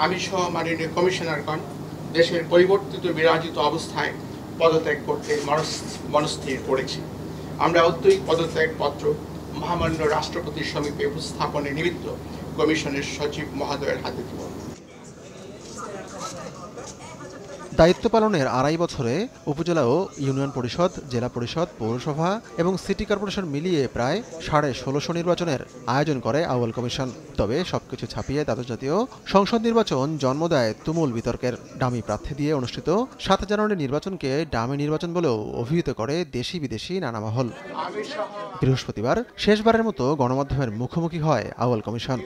আমি সহ মাননীয় কমিশনারগণ দেশের পরিবর্তিত বিরাজিত অবস্থায় পদত্যাগ করতে মনস্থির করেছি। আমরা অত্যই পদত্যাগপত্র মহামান্য রাষ্ট্রপতির সমীপে উপস্থাপনের নিমিত্ত কমিশনের সচিব মহোদয়ের হাতে দেব। দায়িত্ব পালনের আড়াই বছরে উপজেলা ও ইউনিয়ন পরিষদ, জেলা পরিষদ, পৌরসভা এবং সিটি কর্পোরেশন মিলিয়ে প্রায় 1650 নির্বাচনের আয়োজন করে আউয়াল কমিশন। তবে সবকিছু ছাপিয়ে দ্বাদশ জাতীয় সংসদ নির্বাচন জন্ম দেয় তুমুল বিতর্কের। ডামি প্রার্থী দিয়ে অনুষ্ঠিত 7 জানুয়ারি নির্বাচনকে ডামি নির্বাচন বলেও অভিহিত করে দেশি বিদেশি নানা মহল। বৃহস্পতিবার শেষবারের মতো গণমাধ্যমের মুখোমুখি হয় আউয়াল কমিশন।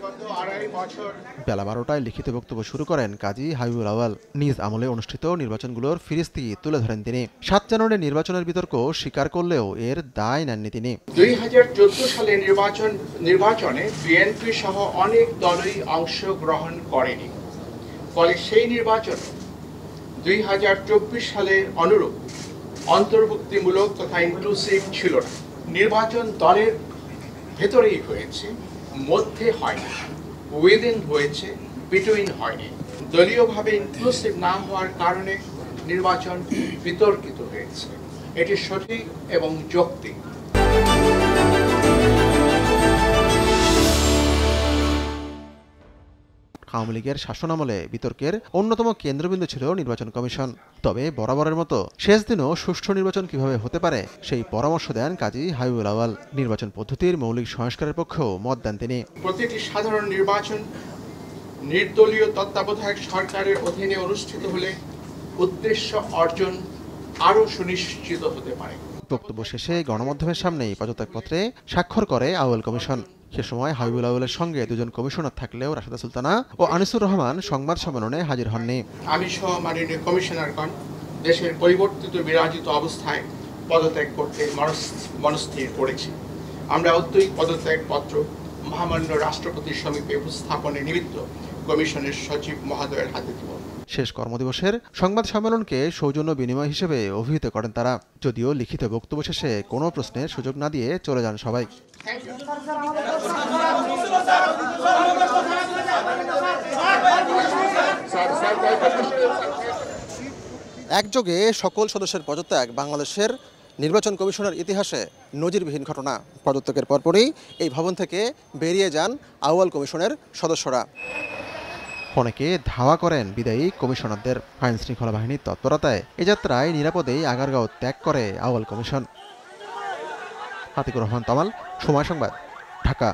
বেলা 12টায় লিখিত বক্তব্য শুরু করেন কাজী হাবিবুল আউয়াল। নিজ আমলে অনুষ্ঠিত নির্বাচনগুলোর ফিরিস্তি তুলে ধরেন তিনি। 7 জানুয়ারি নির্বাচনের বিতর্ক স্বীকার করলেও এর দায় নেননি তিনি। 2014 সালে নির্বাচনে বিএনপি সহ অনেক দলই অংশগ্রহণ করেনি। ফলে সেই নির্বাচন 2024 সালের অনুরূপ অন্তর্ভুক্তিমূলক তথা ইনক্লুসিভ ছিল না। নির্বাচন দলের ভেতরেই হয়েছে, মধ্যে হয়নি, উইদিন হয়েছে, বিটুইন হয়নি। দলীয়ভাবে ইনক্লুসিভ না হওয়ার কারণে নির্বাচন বিতর্কিত হয়েছে। এটি সঠিক এবং যৌক্তিক। আওয়ামী লীগের শাসনামলে বিতর্কের অন্যতম কেন্দ্রবিন্দু ছিল নির্বাচন কমিশন। তবে বরাবরের মতো শেষ দিনও সুষ্ঠু নির্বাচন কিভাবে হতে পারে সেই পরামর্শ দেন কাজী হাবিবুল আউয়াল। নির্বাচন পদ্ধতির মৌলিক সংস্কারের পক্ষেও মত দেন তিনি। প্রতিটি সাধারণ নির্বাচন নির্দলীয় তত্ত্বাবধায়ক সরকারের অধীনে অনুষ্ঠিত হলে উদ্দেশ্য অর্জন আরও সুনিশ্চিত হতে পারে। বক্তব্য শেষে গণমাধ্যমের সামনেই পদত্যাগপত্রে স্বাক্ষর করে আউয়াল কমিশন। সে সময় হাবিবুল আউয়ালের সঙ্গে দুজন কমিশনার থাকলেও রাশেদা সুলতানা ও আনিসুর রহমান সংবাদ সম্মেলনে হাজির হননি। আমি সহ মাননীয় কমিশনারগণ দেশের পরিবর্তিত বিরাজিত অবস্থায় পদত্যাগ করতে মনস্থির করেছি। আমরা অত্যই পদত্যাগপত্র মহামান্য রাষ্ট্রপতির সমীপে উপস্থাপনের নিমিত্ত কমিশনের সচিব মহোদয়ের হাতে দেব। শেষ কর্মদিবসের সংবাদ সম্মেলনকে সৌজন্য বিনিময় হিসেবে অভিহিত করেন তারা। যদিও লিখিত বক্তব্য শেষে কোনো প্রশ্নের সুযোগ না দিয়ে চলে যান সবাই। একযোগে সকল সদস্যের পদত্যাগ বাংলাদেশের নির্বাচন কমিশনের ইতিহাসে নজিরবিহীন ঘটনা। পদত্যাগের পরপরই এই ভবন থেকে বেরিয়ে যান আউয়াল কমিশনের সদস্যরা। অনেকে ধাওয়া করেন বিদায়ী কমিশনারদের। আইন শৃঙ্খলা বাহিনীর তৎপরতায় এ যাত্রায় নিরাপদেই আগারগাঁও ত্যাগ করে আউয়াল কমিশন। আতিকুর রহমান তমাল, সময় সংবাদ, ঢাকা।